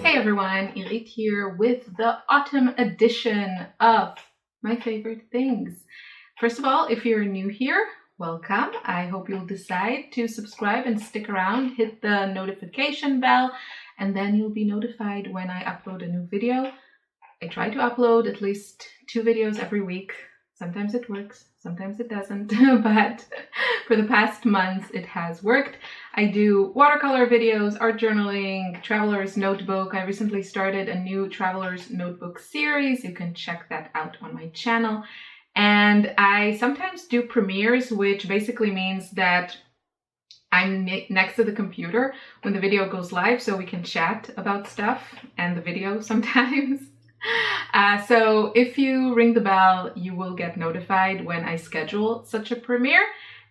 Everyone, Irit here with the autumn edition of my favorite things. First of all, if you're new here, welcome. I hope you'll decide to subscribe and stick around, hit the notification bell, and then you'll be notified when I upload a new video. I try to upload at least 2 videos every week. Sometimes it works, sometimes it doesn't, but for the past months it has worked. I do watercolor videos, art journaling, traveler's notebook. I recently started a new traveler's notebook series. You can check that out on my channel. And I sometimes do premieres, which basically means that I'm next to the computer when the video goes live, so we can chat about stuff and the video sometimes. So if you ring the bell, you will get notified when I schedule such a premiere.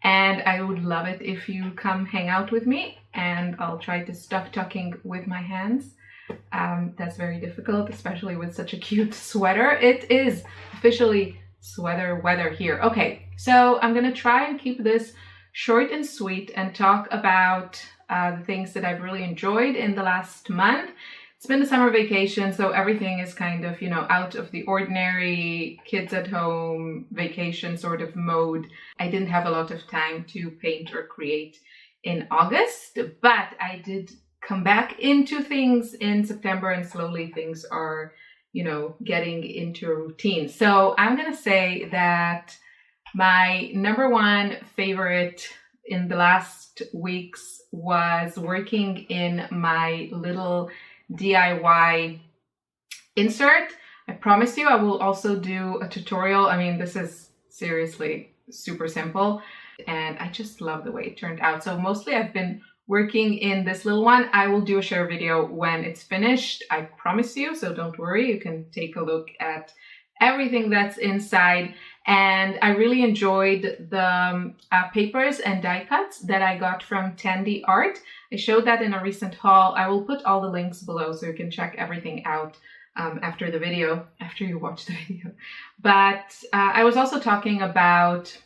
And I would love it if you come hang out with me, and I'll try to stop talking with my hands. That's very difficult, especially with such a cute sweater. It is officially sweater weather here. Okay, so I'm gonna try and keep this short and sweet and talk about the things that I've really enjoyed in the last month. It's been the summer vacation, so everything is kind of, you know, out of the ordinary, kids at home, vacation sort of mode. I didn't have a lot of time to paint or create in August, but I did come back into things in September, and slowly things are, you know, getting into a routine. So I'm gonna say that my #1 favorite in the last weeks was working in my little DIY insert. I promise you I will also do a tutorial. I mean, this is seriously super simple and I just love the way it turned out. So mostly I've been working in this little one. I will do a share video when it's finished, I promise you, so don't worry. You can take a look at everything that's inside. And I really enjoyed the papers and die cuts that I got from Tandy Art. I showed that in a recent haul. I will put all the links below so you can check everything out after the video, after you watch the video. But I was also talking about,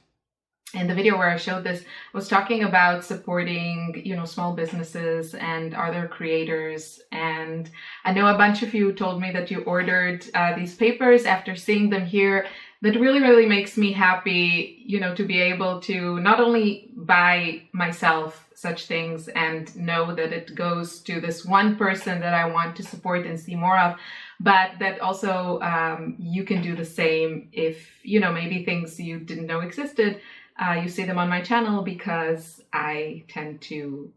in the video where I showed this, I was talking about supporting, you know, small businesses and other creators. And I know a bunch of you told me that you ordered these papers after seeing them here. That really makes me happy, you know, to be able to not only buy myself such things and know that it goes to this one person that I want to support and see more of, but that also you can do the same if, you know, maybe things you didn't know existed. You see them on my channel because I tend to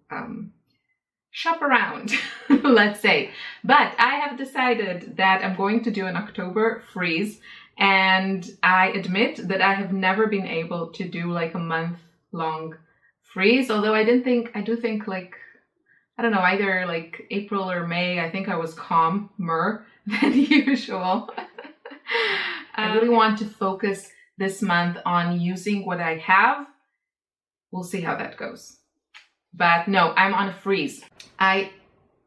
shop around, let's say. But I have decided that I'm going to do an October freeze. And I admit that I have never been able to do like a month-long freeze, although I do think like, I don't know, either like April or May, I think I was calmer than usual. I really want to focus this month on using what I have. We'll see how that goes. But no, I'm on a freeze. I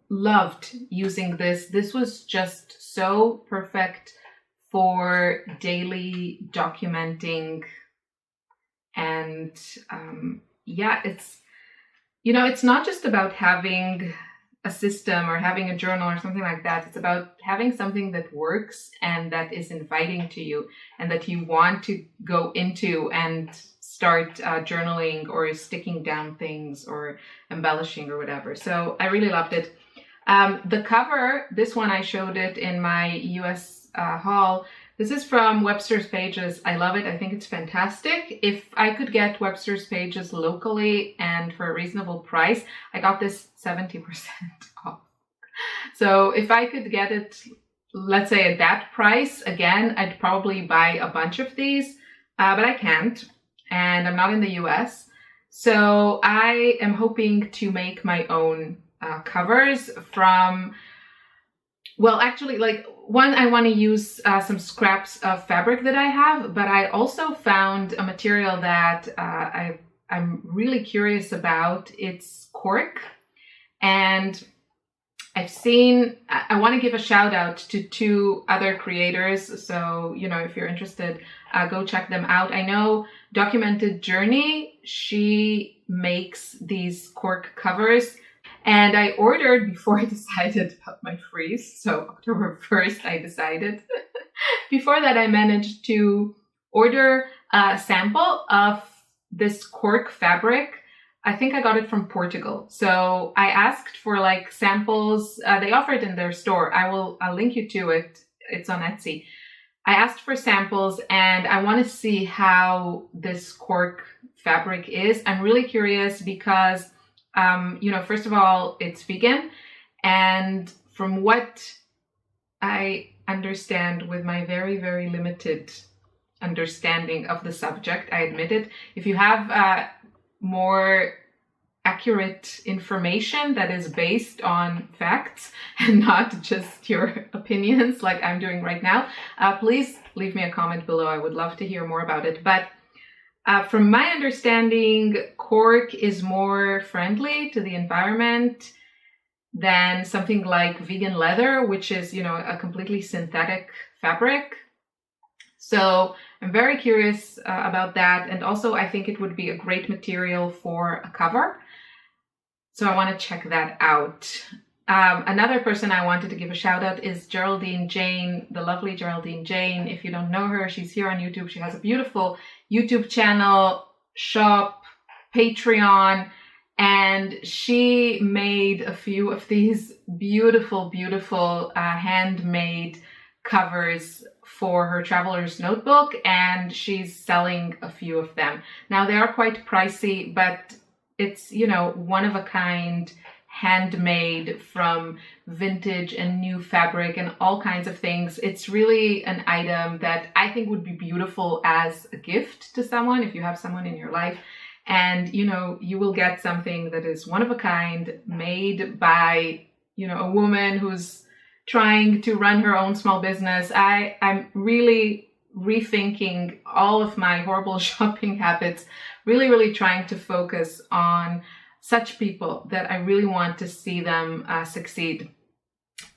loved using this. This was just so perfect for daily documenting. And yeah, it's, you know, it's not just about having a system or having a journal or something like that. It's about having something that works and that is inviting to you and that you want to go into and start journaling or sticking down things or embellishing or whatever. So I really loved it. The cover, this one I showed it in my US haul. This is from Webster's Pages. I love it. I think it's fantastic. If I could get Webster's Pages locally and for a reasonable price, I got this 70% off. So if I could get it, let's say at that price, again, I'd probably buy a bunch of these, but I can't, and I'm not in the US. So I am hoping to make my own covers from, well, actually, like, one, I want to use some scraps of fabric that I have, but I also found a material that I'm really curious about. It's cork, and I've seen, I want to give a shout out to 2 other creators. So, you know, if you're interested, go check them out. I know Documented Journey, she makes these cork covers, and I ordered before I decided about my freeze. So October 1st, I decided. Before that, I managed to order a sample of this cork fabric. I think I got it from Portugal. So I asked for like samples. They offer it in their store. I'll link you to it. It's on Etsy. I asked for samples and I want to see how this cork fabric is. I'm really curious because, you know, first of all, it's vegan. And from what I understand with my very, very limited understanding of the subject, I admit it, if you have more accurate information that is based on facts and not just your opinions like I'm doing right now, please leave me a comment below. I would love to hear more about it. But from my understanding, cork is more friendly to the environment than something like vegan leather, which is, you know, a completely synthetic fabric. So I'm very curious about that. And also I think it would be a great material for a cover. So I want to check that out. Another person I wanted to give a shout out is Geraldine Jayne, the lovely Geraldine Jayne. If you don't know her, she's here on YouTube. She has a beautiful YouTube channel, shop, Patreon, and she made a few of these beautiful, beautiful handmade covers for her traveler's notebook, and she's selling a few of them. Now they are quite pricey, but it's, you know, one of a kind, handmade from vintage and new fabric and all kinds of things. It's really an item that I think would be beautiful as a gift to someone if you have someone in your life. And, you know, you will get something that is one of a kind, made by, you know, a woman who's trying to run her own small business. I'm really rethinking all of my horrible shopping habits, really trying to focus on such people that I really want to see them succeed.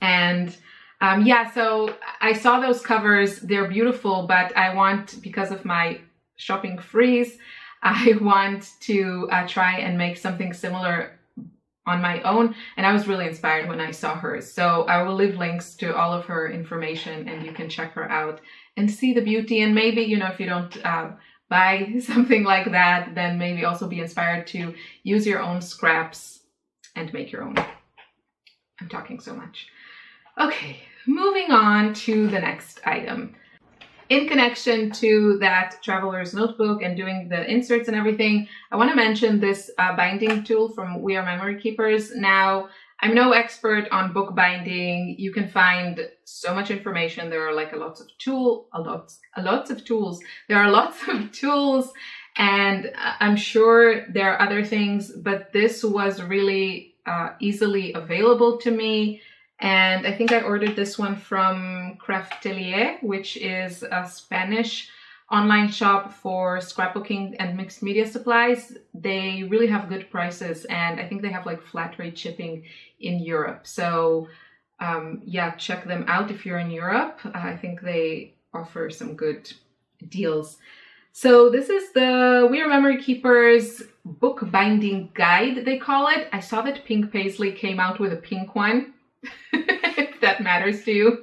And yeah, so I saw those covers. They're beautiful, but I want, because of my shopping freeze, I want to try and make something similar on my own, and I was really inspired when I saw hers. So I will leave links to all of her information and you can check her out and see the beauty. And maybe, you know, if you don't buy something like that, then maybe also be inspired to use your own scraps and make your own. I'm talking so much. Okay, moving on to the next item. In connection to that traveler's notebook and doing the inserts and everything, I want to mention this binding tool from We Are Memory Keepers. Now, I'm no expert on book binding. You can find so much information. There are like lots of tools. There are lots of tools, and I'm sure there are other things, but this was really easily available to me. And I think I ordered this one from Craftelier, which is a Spanish online shop for scrapbooking and mixed media supplies. They really have good prices, and I think they have like flat rate shipping in Europe. So yeah, check them out if you're in Europe. I think they offer some good deals. So this is the We Are Memory Keepers book binding guide, they call it. I saw that Pink Paisley came out with a pink one. If that matters to you.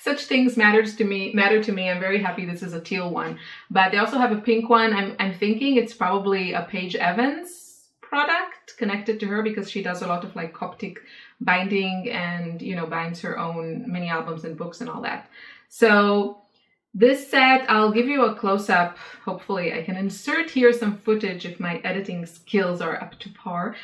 Such things matter to me. I'm very happy this is a teal one. But they also have a pink one. I'm thinking it's probably a Paige Evans product connected to her, because she does a lot of like Coptic binding and, you know, binds her own mini albums and books and all that. So this set, I'll give you a close-up. Hopefully I can insert here some footage if my editing skills are up to par.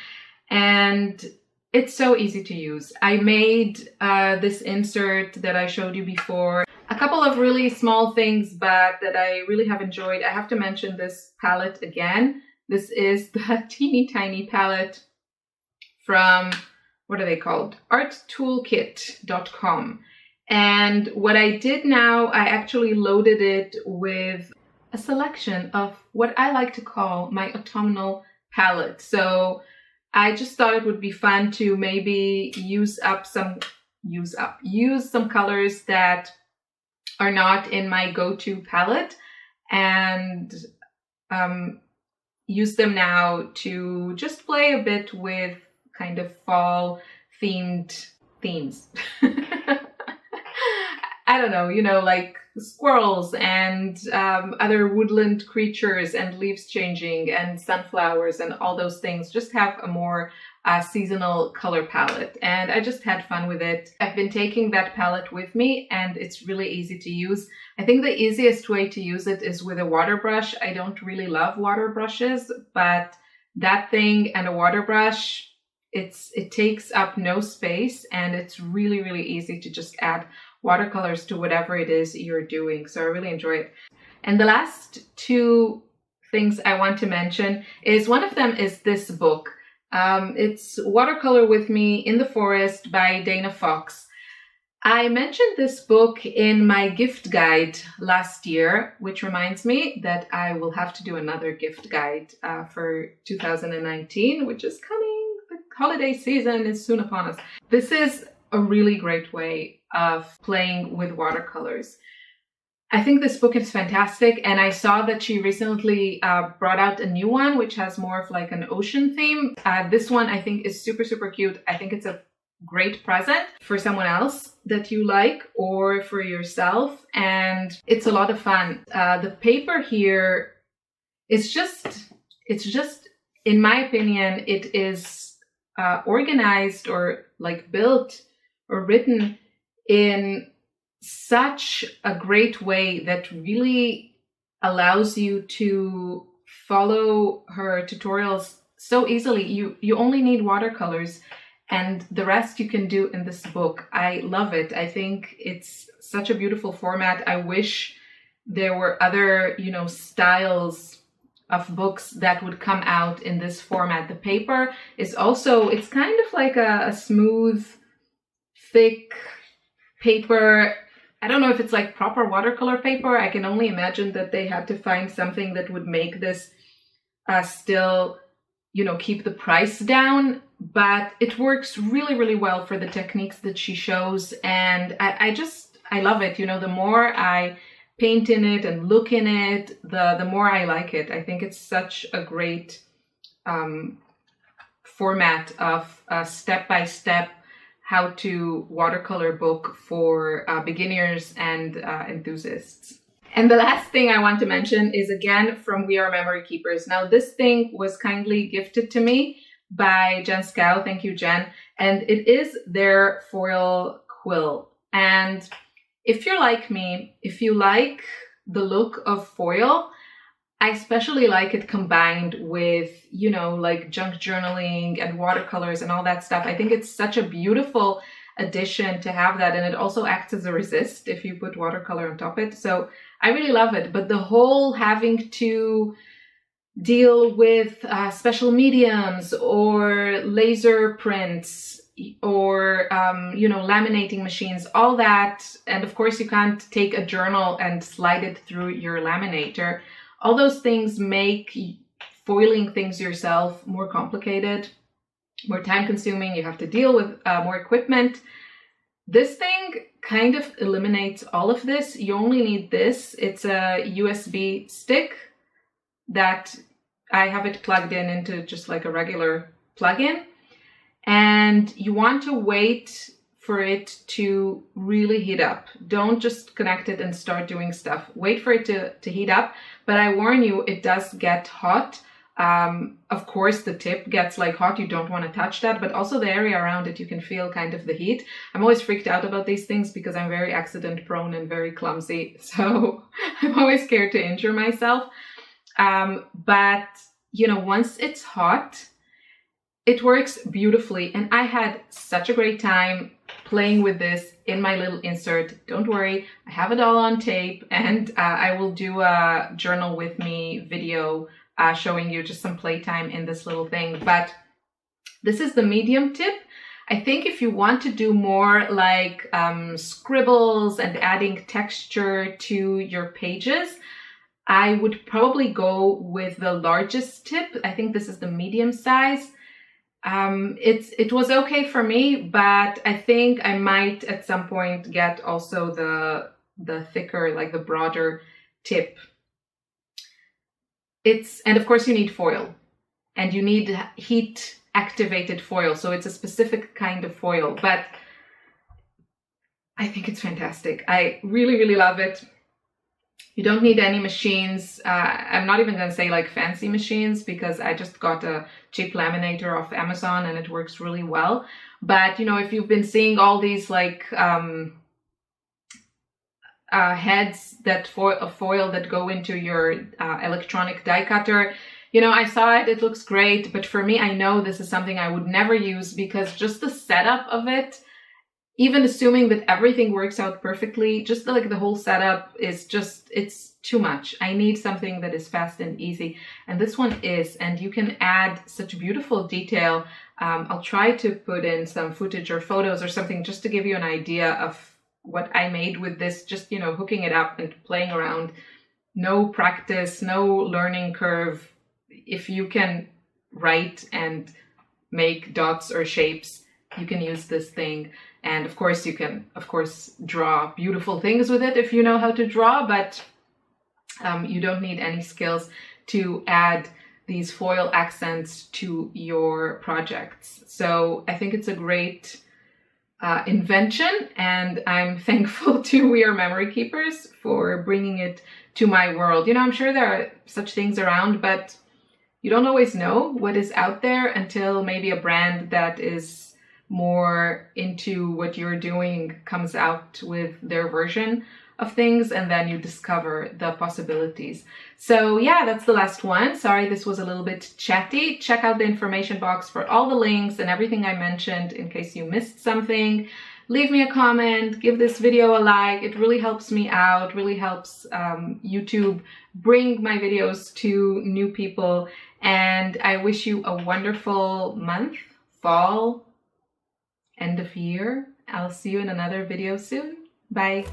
And it's so easy to use. I made this insert that I showed you before. A couple of really small things, but that I really have enjoyed. I have to mention this palette again. This is the teeny tiny palette from, what are they called? arttoolkit.com. And what I did now, I actually loaded it with a selection of what I like to call my autumnal palette. So I just thought it would be fun to maybe use some colors that are not in my go-to palette, and use them now to just play a bit with kind of fall themed themes. I don't know, you know, like squirrels and other woodland creatures and leaves changing and sunflowers and all those things. Just have a more seasonal color palette, and I just had fun with it. I've been taking that palette with me, and it's really easy to use. I think the easiest way to use it is with a water brush. I don't really love water brushes, but that thing and a water brush, it takes up no space, and it's really, really easy to just add watercolors to whatever it is you're doing. So I really enjoy it. And the last two things I want to mention is, one of them is this book. It's Watercolor with Me in the Forest by Dana Fox. I mentioned this book in my gift guide last year, which reminds me that I will have to do another gift guide for 2019, which is coming. The holiday season is soon upon us. This is a really great way of playing with watercolors. I think this book is fantastic, and I saw that she recently brought out a new one which has more of like an ocean theme. This one I think is super, super cute. I think it's a great present for someone else that you like, or for yourself, and it's a lot of fun. The paper here is just, in my opinion, it is organized or like built or written in such a great way that really allows you to follow her tutorials so easily. You only need watercolors, and the rest you can do in this book. I love it. I think it's such a beautiful format. I wish there were other, you know, styles of books that would come out in this format. The paper is also, it's kind of like a smooth, thick paper. I don't know if it's like proper watercolor paper. I can only imagine that they had to find something that would make this still, you know, keep the price down, but it works really, really well for the techniques that she shows. And I love it. You know, the more I paint in it and look in it, the more I like it. I think it's such a great format of step-by-step how-to watercolor book for beginners and enthusiasts. And the last thing I want to mention is again from We Are Memory Keepers. Now this thing was kindly gifted to me by Jen Scow. Thank you, Jen. And it is their foil quill. And if you're like me, if you like the look of foil, I especially like it combined with, you know, like junk journaling and watercolors and all that stuff. I think it's such a beautiful addition to have that, and it also acts as a resist if you put watercolor on top of it. So I really love it. But the whole having to deal with special mediums or laser prints or you know, laminating machines, all that, and of course you can't take a journal and slide it through your laminator. All those things make foiling things yourself more complicated, more time consuming. You have to deal with more equipment. This thing kind of eliminates all of this. You only need this. It's a USB stick that I have it plugged in into just like a regular plug-in. And you want to wait for it to really heat up. Don't just connect it and start doing stuff. Wait for it to heat up. But I warn you, it does get hot. Of course, the tip gets like hot. You don't want to touch that, but also the area around it, you can feel kind of the heat. I'm always freaked out about these things because I'm very accident prone and very clumsy. So I'm always scared to injure myself. But you know, once it's hot, it works beautifully. And I had such a great time playing with this in my little insert. Don't worry, I have it all on tape, and I will do a journal with me video showing you just some playtime in this little thing. But this is the medium tip. I think if you want to do more like scribbles and adding texture to your pages, I would probably go with the largest tip. I think this is the medium size. It was okay for me, but I think I might at some point get also the thicker, like the broader tip. And of course you need foil, and you need heat activated foil, so it's a specific kind of foil, but I think it's fantastic. I really, really love it. You don't need any machines. I'm not even going to say like fancy machines, because I just got a cheap laminator off Amazon and it works really well. But, you know, if you've been seeing all these like heads of foil that go into your electronic die cutter, you know, I saw it, it looks great. But for me, I know this is something I would never use, because just the setup of it, even assuming that everything works out perfectly, just the whole setup is just, it's too much. I need something that is fast and easy. And this one is, and you can add such beautiful detail. I'll try to put in some footage or photos or something just to give you an idea of what I made with this, just, you know, hooking it up and playing around. No practice, no learning curve. If you can write and make dots or shapes, you can use this thing. And of course, you can, of course, draw beautiful things with it if you know how to draw, but you don't need any skills to add these foil accents to your projects. So I think it's a great invention, and I'm thankful to We Are Memory Keepers for bringing it to my world. You know, I'm sure there are such things around, but you don't always know what is out there until maybe a brand that is more into what you're doing comes out with their version of things, and then you discover the possibilities. So yeah, that's the last one. Sorry, this was a little bit chatty. Check out the information box for all the links and everything I mentioned in case you missed something. Leave me a comment, give this video a like. It really helps me out, really helps YouTube bring my videos to new people. And I wish you a wonderful month, fall, end of year. I'll see you in another video soon. Bye.